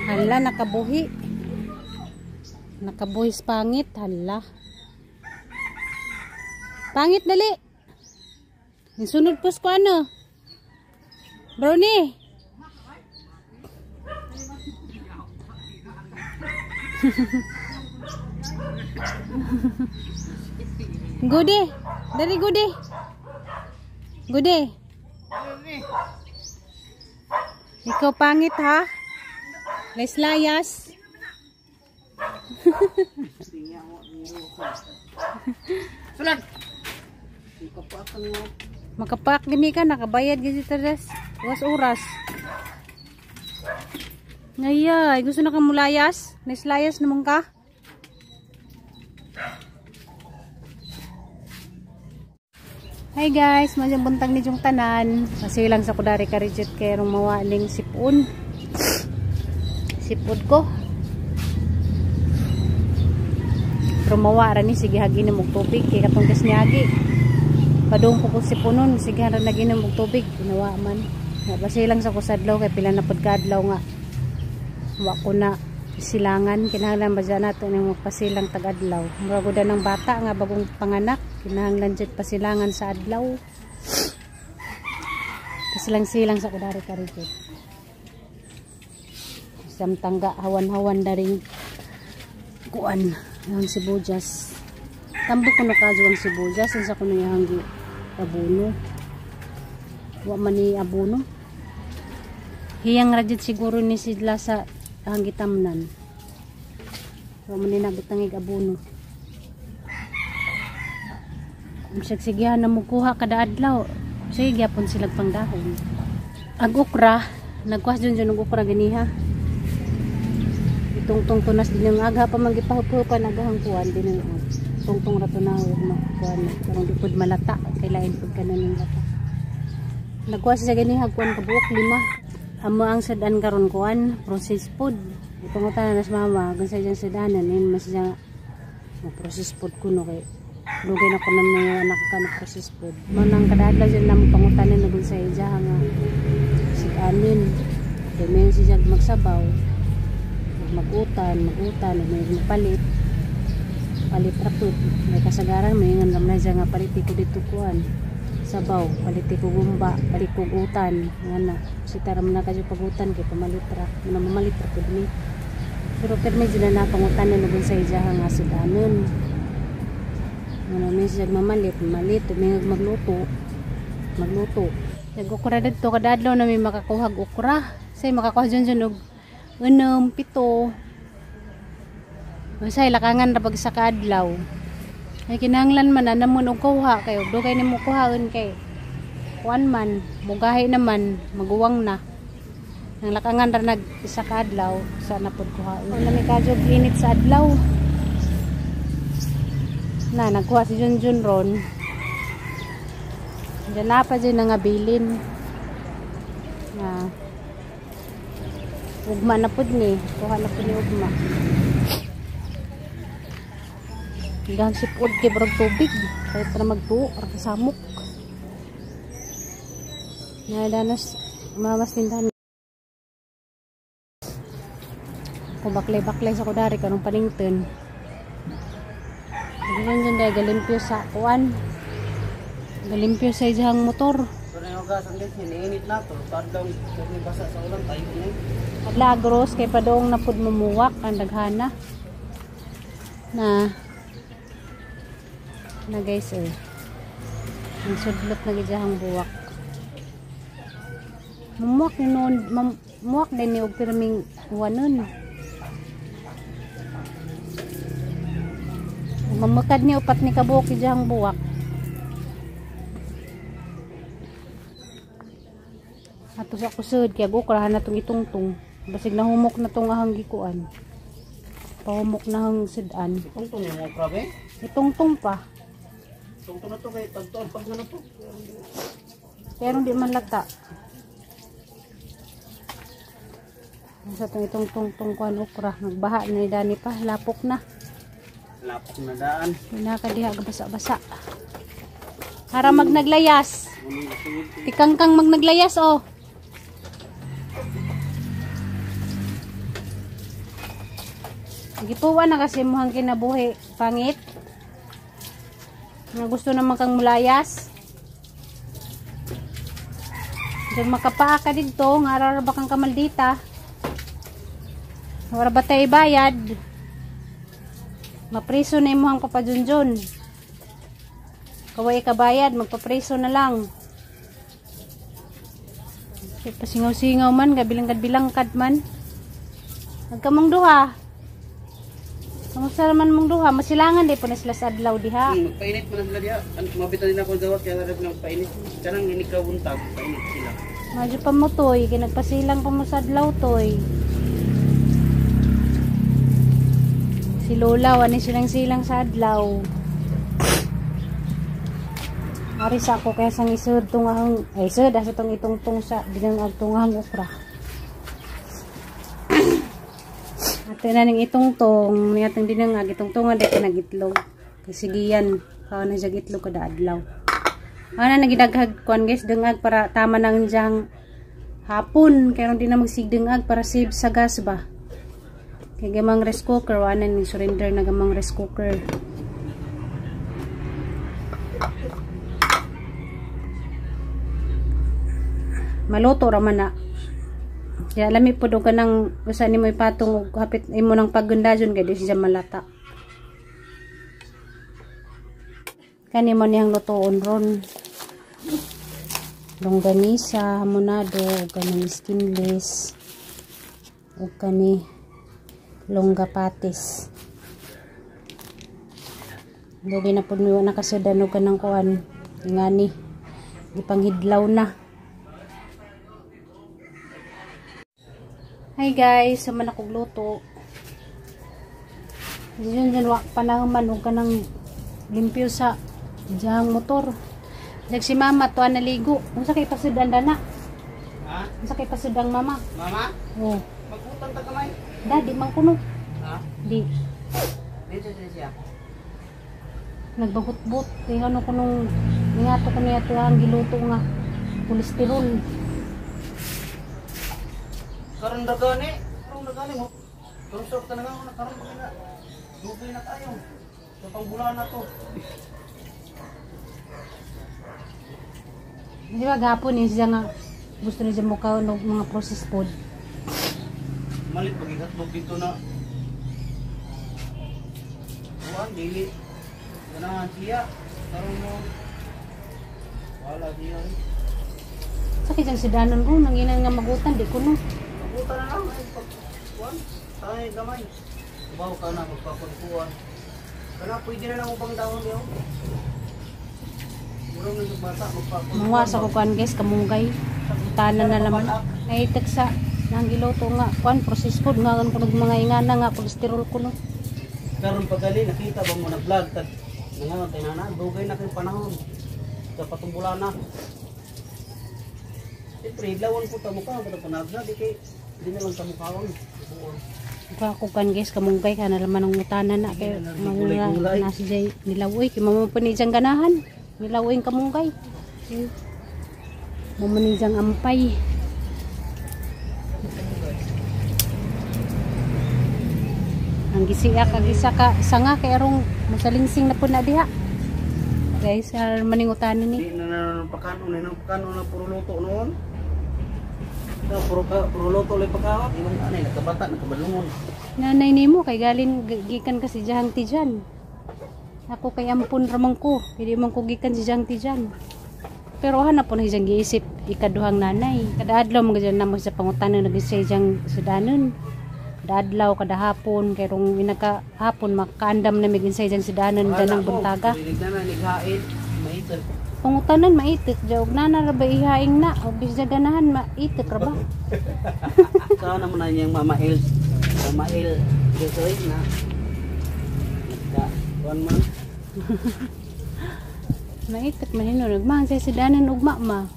Hala, nakabuhi. Nakabuhis pangit. Hala. Pangit dali. Sunod pus ko ano. Brownie. Gude. Dari gude. Gude. Ikaw pangit ha? Layas. Sulat. Makapak gini ka, nakabayad gini teres. Oras. Ngayay, gusto na ka mulayas? Layas naman ka? Hi guys, masyang buntang ni yung tanan. Kasi lang sa kudari karijit kaya rong mawaling sipon. Sipod ko. Pero mawara ni sige hagi na mong tubig kaya katong kasnyagi. Padung ko siponon sige hara lagi na mong tubig. Ginawa man. Basi lang sa kusadlaw kay pila na pagkadlaw nga. Wa ko na silangan kinahanglan ba dyan natin yung magpasilang tag-adlaw. Muragoda ng bata nga bagong panganak. Kinahanglan dyan pasilangan sa adlaw. Kasilang-silang sa kudari karijit. Samtangga hawan-hawan daring kuan ang sibujas. Tambok ko na kadyo ang sibujas sa kuno yang abuno. Wa man ni abuno. Hiyang rajit siguro ni sila sa hanggitamnan. Wa man ni nabutangig abuno. Sigsigihan na mo kuha kada adlaw. Sige gyapon sila pangdahon. Ag okra, nagkuas dun og okra ganiha. Tungtong tunas din yung aga pa magipahupupan agahang kuan din yung tungtong rato na kuan karong dipod malata kay lain pud kanan ng lata. Nagkuha siya ganiha kuan kabuok 5. Amo ang sedan karon kuan processed food. Ipangutan na sa mama kung sa diyang sedanan in mas siya processed food kuno kay lugay na ko na may anak ka na processed food. Manang kadadla dyan lang pangutan na kung sa iya nga sedanin. Kaya may siya magsabaw. Magutan, may palit rapod, may kasagaran, may nga naman siya nga paliti ko dito kuan sabaw, paliti ko gumba, palit ko gutan nga na, sitaram na kasi pagutan kay pamalitra, mamamalitra po din pero medyo na napangutan na nagun sa iya nga sudanon may siya mamalit, may magluto nag-ukra dito, kadadlaw na may makakuhag ukra say makakuha dyan og 6, 7. Masay lakangan ra pag sa kadlaw. Ay kinahanglan man namon og kuha kayo. Dugay nimo kuhaon kay kuan man, mugahi naman, maguwang na. Nang lakangan ra nag sa kadlaw sa napod kuhaon. Wala mi kadjog init sa adlaw. Na nagkuha si Junjun ron. Diyan na pa dyan nga bilin. Na ugma na pud ni, kuha na pud ni ugma. Dahan sipod kay barog tubig, kay para magtuo, para kasamok. Nadanas mamas tindahan. Kung baklay sa kudari kanong panington. Ganyan dyan galimpyo sa kuan. Galimpyo sa ijahang motor. Init na to, tadlaw kung basa sa ulan tayo ni. Adlagros kay padong napud mumuwak ang daghana. Na guys ang sudlot na gidjahang buwak. Mumuwak ni noon, muwak din ni og pirming wanon. Mamukad ni upat ni kabuok gidjahang buwak. Ato sa kusod kaya gukrahan na itong itungtong basig na humok na itong ahang gikuan pahumok na hang sidan Itungtong yung mga krabe? itungtong pa Itungtong na to kay tagtoon pag na to pero hindi man lata sa itong itungtong kuan okra nagbaha na idani pa lapok na daan pinakadiha basa-basa para magnaglayas tikangkang magnaglayas oh Gipuan na kasi mo ang kinabuhi pangit. Nga gusto naman kang mulayas. Diyan makapaa ka dito, nga araraba kang kamaldita. Wala ba tayo bayad? Mapriso na imuhang papadunjon. Kaway ka bayad, magpapriso na lang. Pasingaw-singaw man, gabilang-bilangkad man. Nagkamang duha. Kamusta naman mong duha? Masilangan di po na sila sa adlaw diha. Magpainit mo na sila diha. Mabitan din ako dawat kaya narap na magpainit. Kanang inikawuntag, painit sila. Medyo pa mo toy, kinagpasilang pa mo sa adlaw toy. Si Lola, wani silang-silang sa adlaw. Ari sa ako kaya sang isud tungahang, ay isud, asa tong itong sa binang agtungahang okra. Ato na ning itong-tong, niyatang dinangag, itong-tongan dito nagitlog. Kasigiyan, kawan na siya gitlog kada adlaw. Ana nagidaghag kuan guys, dengag para tama nang diyang hapon, kaya di na magsigdengag para save sa gas ba. Kaya gamang rice cooker, wala ni surrender na gamang rice cooker. Maluto raman na. Kaya lami po doon ka nang usan ni mo ipatong hapit imo ng paggundajon kaya di siya malata. Kani mo niyang lutoon ron. Longganisa, hamonado, kanang skinless, o kani longga patis. Dogi na po niyo nakasudan og kanang kuan ngani ipanghidlaw na. Hi guys, sama na kog luto. Diyan wa panahon og kanang limpyo sa diyang motor. Dag si mama to naligo. Unsa kay pasudan dana? Ha? Unsa kay pasudang mama? Mama? Oh. Magutang ta kamay. Dadi man kuno. Ha? Di. Dito siya. Nagbahut-but. Kaya ano ko nung ingato ko niya ito ang giluto nga. Kolesterol. Karon dagani mo. Karon sa talaga ako na karon na. Dugay na tayo. Sa pangbulan na to. Di ba gapon siya nga gusto niya mukha ng mga processed food. Malit pagigatlog dito na. Buwan dili. Ganahan siya. Karon mo. Wala siya. Sakit ang sidanon ko nanginan nga magutan di ko no. Magutan na lang ay pagkuan. Tayo gamay. Ubaw ka na magpapankuan. Kana pwede na lang upang dahon diyo. Murang ng bata magpapankuan. Mga sa kukuan guys kamunggay. Tanan na naman. Naitek sa nang giluto nga kuan processed food nga kan kunog mga ingana nga kolesterol ko no. Karon pagali nakita ba mo na vlog tag nangaon tay nana dugay na kay panahon. Sa patumbulan na. Siyempre, lawan po ta mukha kada panagna di kay di na lang ta mukhawon. Ako kan guys kamunggay ka na laman ng utanan na kay mga nasi jay nilawoy kay mamo pa ni jang ganahan. Nilawoy kamunggay. Mamo ni jang ampay. Ang gisiya kagisa ka sanga kay arong masalingsing na po na diha. Guys, maning utanan ni. Di na pakano na puro luto noon. Puro luto lang pagkawat. Ibang anay, nagkabata, nagkabalungon. Nanay nimo kay galing gikan kasi jahang tijan. Ako kay ampun ramang ko. Hindi man ko gikan si jahang tijan. Pero hanap po na siyang giisip ikaduhang nanay. Kada adlaw mga dyan naman sa pangutanan nag-isay siyang sudanon. Kada adlaw, kada hapon. Kaya rong inaka hapon makaandam na mag-isay siyang sudanon danang buntaga. Lilig na nighain, maitan. Pangutanan maitik jawab na ba ihaing na o bisya ganahan maitik ra ba? Saan naman na niyang mamail dito na kuan man. Maitik man hinurog man sa sidanan ugma ma.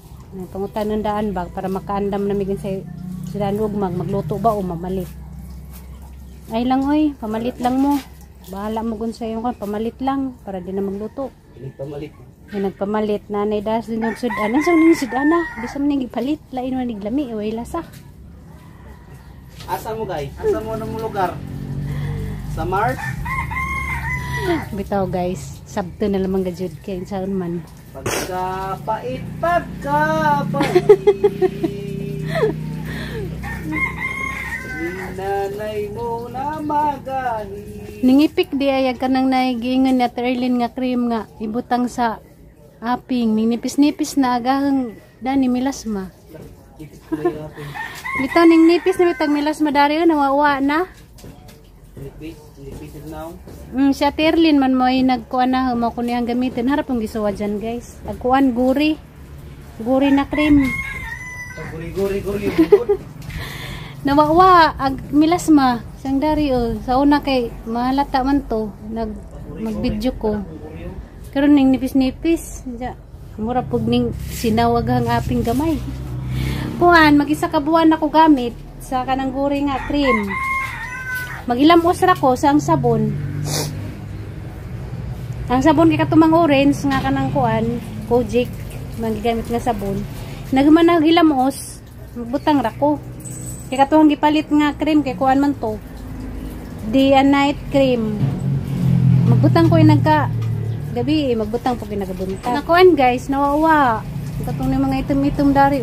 Pangutanan daan ba para makaandam na migin sa sidanan ugma magluto ba o mamalit. Ay lang oy, pamalit lang mo. Bahala mo gun sa iyo kan pamalit lang para di na magluto. Ini pamalit. Yung nagpamalit, nanay das din yung sudan. Ang saan yung sudan na? Bisa mo nang ipalit. Lain mo niglami, iway lasa. Asa mo guys? Asa mo na mo lugar? Sa Mars. Bitaw guys, sabto na lamang gajud kay saan man. Pagkapait, pagkapait. Nanay mo na magahi. Ningipik di ayag kanang naigingan na Terlin nga cream nga ibutang sa aping ninipis-nipis na agahang dani milasma. Bitaw ning nipis na bitag milasma dari nawawa na. Nipis now. Siya Terlin man mo ay nagkuan na mo kuno ang gamitin harap ang gisuwa dyan guys. Agkuan guri. Guri na cream. Guri. Nawawa ag milasma sang dari sa una kay mahalata man to mag-video ko. Karon ning nipis-nipis. Mura pug ning sinawaghang aping gamay. Kuan mag-isa ka buwan ako gamit sa kanang guri nga cream. Mag-ilam usra ko sa ang sabon. Ang sabon kay katumang orange nga kanang kuan, Kojic, magigamit nga sabon. Nagman nagilam us, magbutang ra ko. Kay katuhang gipalit nga cream kay kuan man to. Day and night cream. Magbutang ko nagka gabi, magbutang po kinagabunta. Nakuan guys, nawawa. Katong ni mga itom-itom dari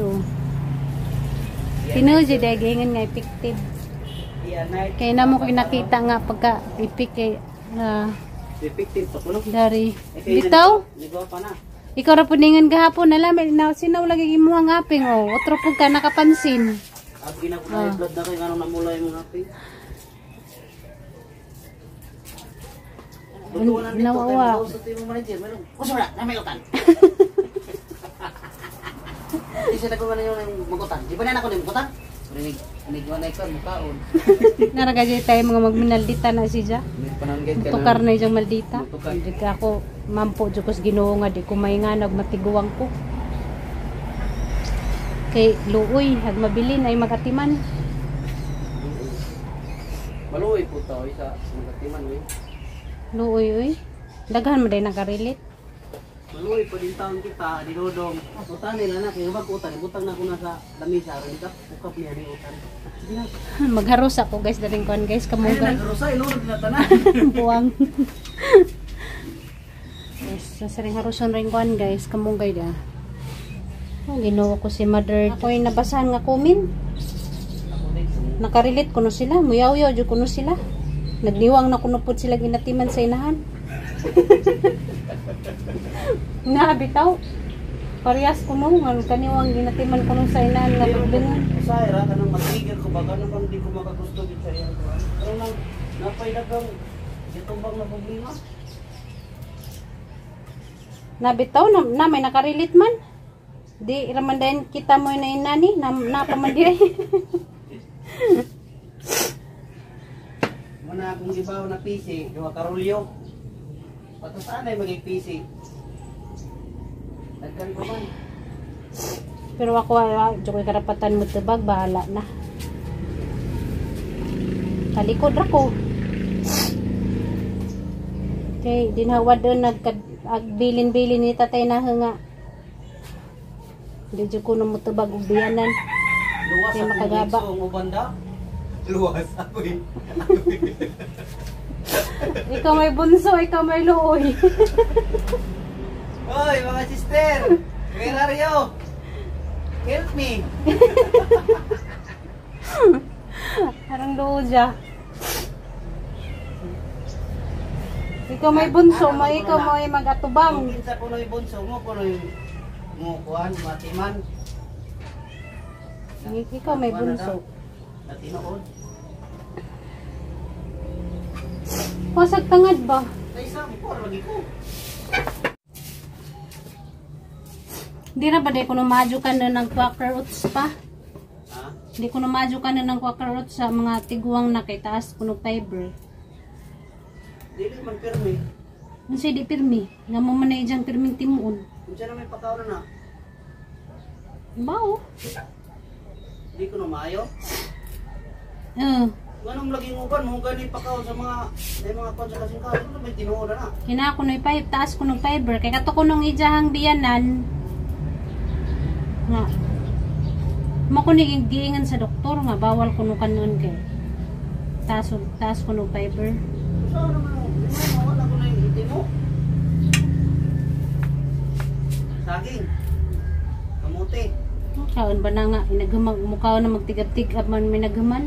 Tinuji dagingan nga effective. Kaya na mo ko nakita nga pagka ipik kay Effective to kuno. dari. Bitaw? Ligaw pa na. Ikaw ra puningan gahapon alam na sinaw lagi mo ang aping otro pug ka nakapansin. Abi na ko na blood na kay nganong namula imong aping. Nawawa. Kusura, namilutan. Isa na ko man yung magutan. Di ba na ako ng magutan? Rinig mo na ikaw, mukaon. Naragay tayo mga magminaldita na siya. Tukar na yung maldita. Tukar. Di ka ako mampo dyan ko sa Ginoo nga di ko may nga nagmatiguang ko. Kay luoy, hag mabilin ay magatiman. Maluoy po to, isa magatiman. Luoy, uy. Daghan mo din nakarilit. Maluoy pa din taon kita, dinodong. Utan nila na, kaya mag-utan. Ibutang na ko na sa lamisa. Rin ukap niya ni utan. Magharos ako guys, daling kuan guys, Ay, kamungay. nag-rosa, ilunod na tanan. Buwang. Yes, nasaring haruson rin kuan guys, kamungay da. Ginoo ko si mother. Ako yung nabasahan nga comment. Nakarilit kuno sila, muyaw-yaw jud kuno sila. Nagniwang na kuno pud sila ginatiman sa inahan. Nabitaw. Parehas kuno nga kaniwang ginatiman kuno sa inahan nga pagdungan. Sa ira ka nang mag-trigger ko baga nang hindi ko makagusto din sa iya. Pero nang napay dagang gitumbang na problema. Nabitaw na may nakarilit man. Di raman din kita mo na inani na pamandiay. Muna akong gibaw na PC, duha karulyo. Pato saan ay maging PC? Dagkan ko man. Pero ako jokoy karapatan mo tubag bahala na. Talikod ra ko. Okay, dinhawad doon nagbilin-bilin ni tatay na nga. Di jud ko na mo tubag og biyanan. Luwas Kaya ako makagaba. ng ang ubanda. Luwas ako eh. Ikaw may bunso, ikaw may luoy. Hoy mga sister! Where are you? Help me! Parang luo siya. Ikaw may bunso, ikaw may mag-atubang. Kung kinsa ko na yung bunso mo, kung yung mukuhan, matiman. Ikaw may bunso. Natinood. Pasag tangad ba? Sa isang por, lagi ko. Hindi na ba di ko namadyo ka na ng quaker oats pa? Ha? Hindi ko namadyo ka na ng quaker oats sa mga tiguang na kay taas kuno fiber. Dili man pirmi. Kasi di pirmi. Nga mo man na ijang pirming timuon. Kung siya na may pakaw na. Bao? Hindi ko na maayo. Ganong laging uban, mo gani pakaw sa mga kwan sa kasingkaw. Ito may tinuod na. Kina ko na pipe, taas ko ng fiber. Kaya kato ko nung ijahang biyanan. Nga. Makunig giingan sa doktor nga. Bawal ko nung kanon kay. Taas ko ng fiber. Saan naman ako? Wala ko na yung hiti mo. Saging. Kamuti. Kaon ba na nga, mukha na magtigab-tigab man may naghuman.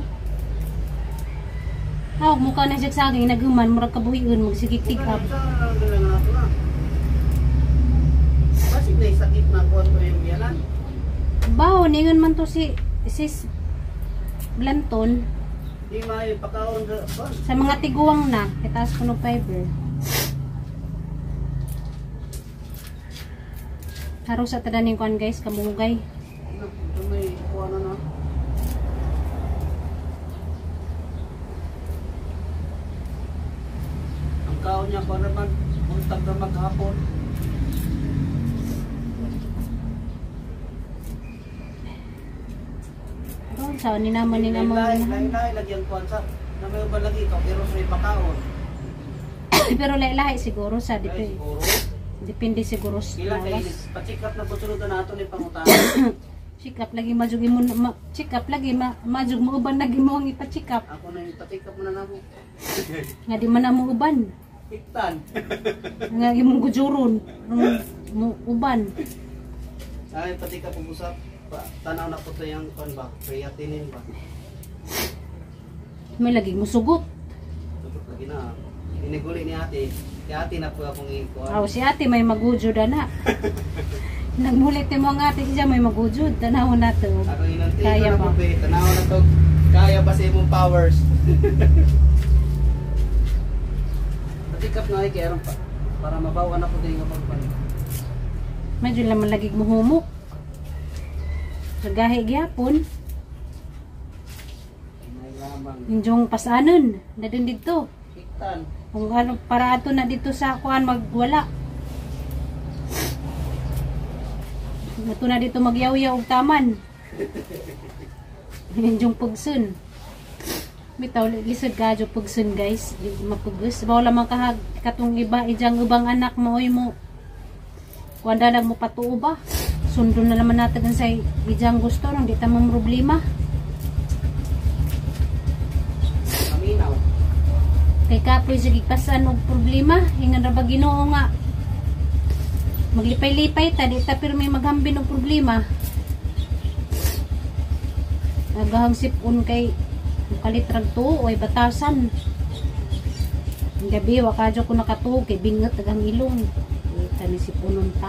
Mukha na siya saging, naghuman, murag kabuhiun, magsigig-tigab. Saan na lang galang nato na? Basig na yung sakit na kuwan ko yung biyanan. Baho, ningon man to si Sis Blanton. Di maayo pagkaon ka. Sa mga tiguang na, itaas ko ng fiber. Haro sa tadaning kuan guys, kamugay. Ito may kuwan na. Ang kaon niya pa naman, buntag na maghapon. Doon, saan ni naman ni nga mga Lain-lain, lagyan kuwan sa. Na may uban lagi ikaw, pero sa may pagkaon. Pero lahi siguro sa Ay, siguro. depende siguro sa Ilang kayo, lawas. pacheck-up na po sunod na nato ni pangutan. Check up lagi majugi mo check up lagi majug mo uban lagi mo ang ipa-check up. Ako na yung pacheck-up mo na namo. Nga di man na mo uban. Piktan. Nga imong gujuron mo uban. Ay, pacheck-up pag-usap. Tanaw na po ito yung kon ba? Creatinine ba? May lagi mo sugot. Tutok lagi na. Iniguli ni ate. Si ate na po akong ikuha. Si ate may magujud na. Nagmulit mo nga ate siya may magujud. Tanaw na to. Ako inanti Kaya ko na ba? po be. Tanaw na to. Kaya ba sa imong powers? Pacheck-up na ay kaya pa. Para mabawan ako din yung pagpan. Medyo laman lagi mo humok. Nagahi gyapon. May lamang. Injong pasanon. Na din dito. Piktan. Kung ano, para ato na dito sa kuan magwala. Ato na dito magyaw-yaw og taman. Yung pugsun. Bitaw lisod gadyo pugsun guys. Di mapugos. Bawa lamang kahag katong iba ijang ubang anak mo oy mo. Kuanda lang mo patuo ba? Sundo na naman natin sa ijang gusto nang di ta mo problema. Kaminaw. Kay kapoy sa gikasan og problema, hingan ra ba Ginoo nga maglipay-lipay ta di ta pero may maghambin og problema. Nagahang sipon kay kalitrag to oy batasan. Ang gabi wa kadyo ko nakatuog kay bingot agang ilong. Tani sipunon ta.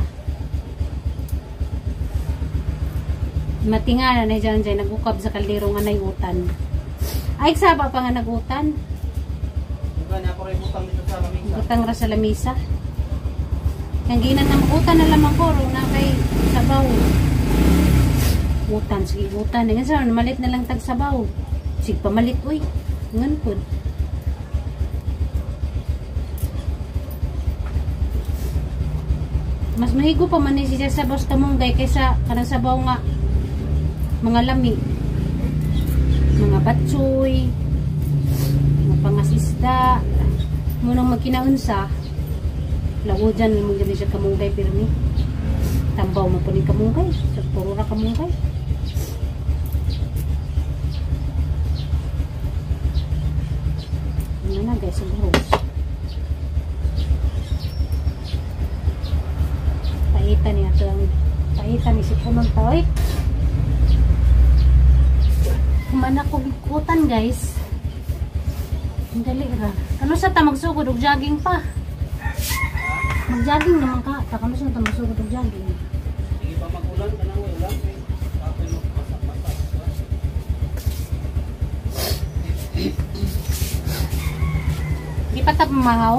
Matingala na dyan dyan nagukab sa kaldero nga nay utan. Ay saba pa nga nagutan. Bukan ako rin butang dito sa lamisa. Butang ra sa lamisa. Yang ginan na magutan na lamang ko na kay sabaw. Utan, sige utan. Nga sa malit na lang tag sabaw. Sige pamalit uy. Ngan pud. Mas mahigo pa man ni siya sabaw sa kamunggay kaysa kanang sabaw nga mga lami. Mga batsoy. Mga pangasisda. Munang magkinaunsa. Lago dyan mo dyan siya kamunggay pirmi. Tambaw mo po ni kamunggay. Sa puro na kamunggay. Ano na guys, ang rose. Paitan niya ito. Paitan ni si Punong Taoy. Kumanak ko ikutan guys. Ang dali ra. Kano sa ta magsugod og jogging pa? Mag-jogging naman ka. Kano sa ta magsugod og jogging? Sige pa magulan ka na ulan. Tapos mo pasak-pasak. Di pa ta pamahaw?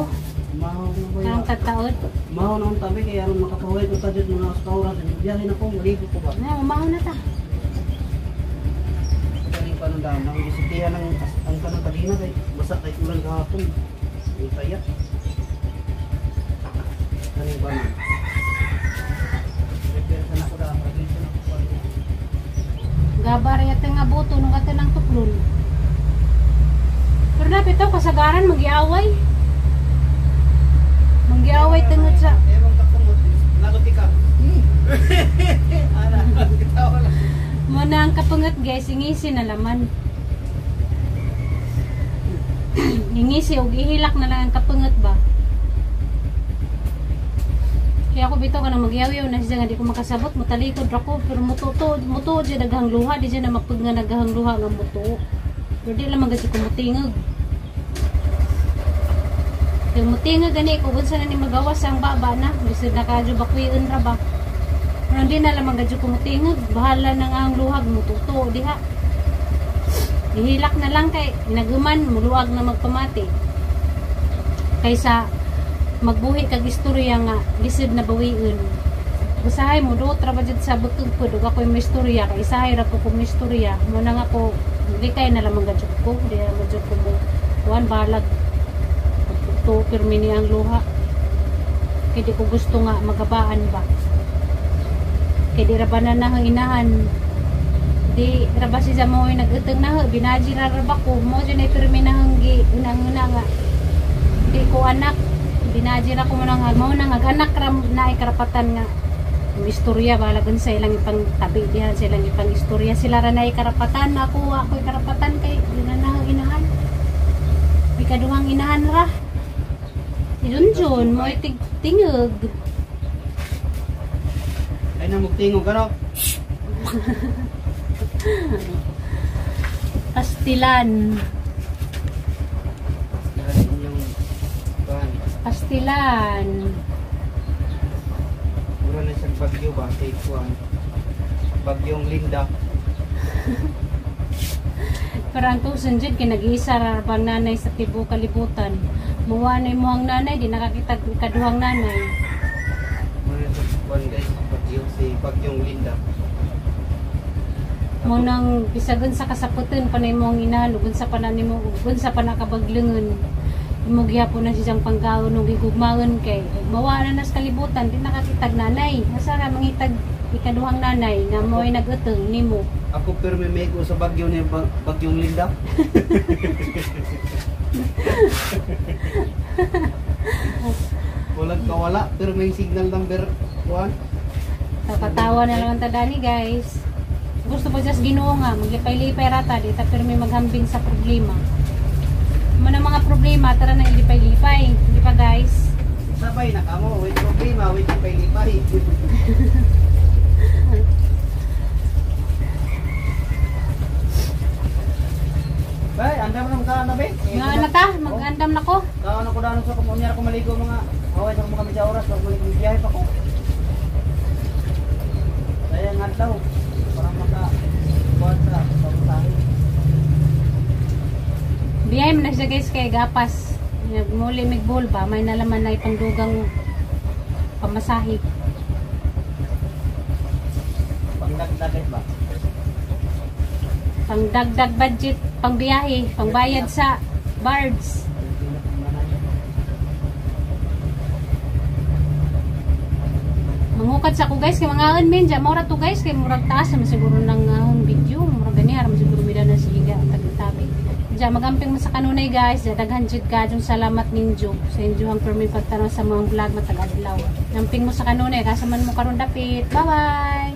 Mahaw na ba Karang yan? tataod? Mahaw na ang tabi kaya anong makapaway ko tajud mga restaurant. Biyahin ako, maligo ko ba? Na, umahaw na ta. Galing pa nung daan. Nang isitihan ang kanang tagina kay basa kay ulan kahapon. Yung tayat. Galing ba na? Prepare ka na ko daan. Prepare na ko. Gabar yata nga buto nung kata ng tuklon. Pero dapat ito, kasagaran, mag-iaway. Mag-iaway tungod sa... Ewan ka kumot. Naguti ka. Ana, nagkitawa lang. Muna ang kapungat guys, ingisi na laman. Hingisi og ihilak na lang ang kapungot ba. Kaya ako bitaw ka nang magyaw-yaw na siya nga di ko makasabot, mutalikod ra ko, pero muto di daghang luha, di siya na mapag nga naghang luha nga muto. Pero di lang magasi ko mutingog. Yung mutingog gani ko unsa na ni magawas ang baba na, bisod nakadyo bakwion ra ba. Pero di na lang magadi ko mutingog, bahala nang ang luha mututo diha. Ihilak na lang kay naguman muluag na magpamati. Kaysa magbuhi kag istorya nga lisod na bawiin. Usahay mo do tra ba jud sa butog pud ug ako'y may istorya kay isahay ra ko kung istorya mo na nga ko di kay na lamang gadyo ko di na gadyo ko mo kuan balag to permini ang luha kay di ko gusto nga magabaan ba kay di ra ba na inahan di ra ba siya mo nag-utang na binaji ra ba ko mo jud ay perminahang gi unang-una nga di ko anak binajira ko mo nang anak ram na ay karapatan nga yung istorya balagan sa ilang ipang tabi dihan sa ilang ipang istorya sila ra na ay karapatan ako'y karapatan kay yun na inahan ikaduhang inahan ra idunjon mo ay tingog Ay na magtingog ano? Pastilan Pastilan. Mura na siyang bagyo ba? Take one. Bagyong Linda. Pero ang tusan dyan, kinag-iisa rarbang nanay sa tibo kalibutan. Muwanay mo ang nanay, di nakakita ikaduhang nanay. Mura na siyang one guys, bagyong Linda. Mo nang bisagon sa kasaputan, panay mo ang inalo, gunsa pa na ni mo, gunsa pa nakabaglingon. Imugya po na siyang pangkaon nung gigugmaon kay mawala na sa kalibutan di nakakitag nanay asa ra mangitag ikaduhang nanay nga mo'y nag-uteng nimo ako pero may meko sa bagyo ni bagyong Linda. Walang kawala pero may signal number 1. Katawa na lang tadani guys gusto po just Ginoo nga maglipay-lipay rata di ta pero may maghambing sa problema mo na mga problema, tara na ilipay-lipay. Di ba guys? Sabay na kamo, with problema, with lipay-lipay. Bay, andam na mga nabi. Nga na ta, mag-andam na ko. Kaon ako daw sa kumunyar ko maligo mga away sa mga medya oras pag muli biyahe pa ko. Kaya nga daw, para maka-buwan sa pagkasahin. Biyay mo na siya guys kay gapas. Muli migbol ba, may nalaman na ipangdugang pamasahe. Pangdagdag ba? Pangdagdag budget, pangbiyahe, pangbayad sa bards. Mangukad sa ko guys kay mga admin dyan. Mura to guys kay murag taas naman siguro ng video. Murag gani haram siguro mida na siga tabi-tabi. Diyan magamping mo sa kanunay guys. Daghan jud ka yung salamat ninyo sa inyo ang permi pagtanaw sa mga vlog matagadlaw. Gamping mo sa kanunay kasaman mo karon dapit. Bye bye.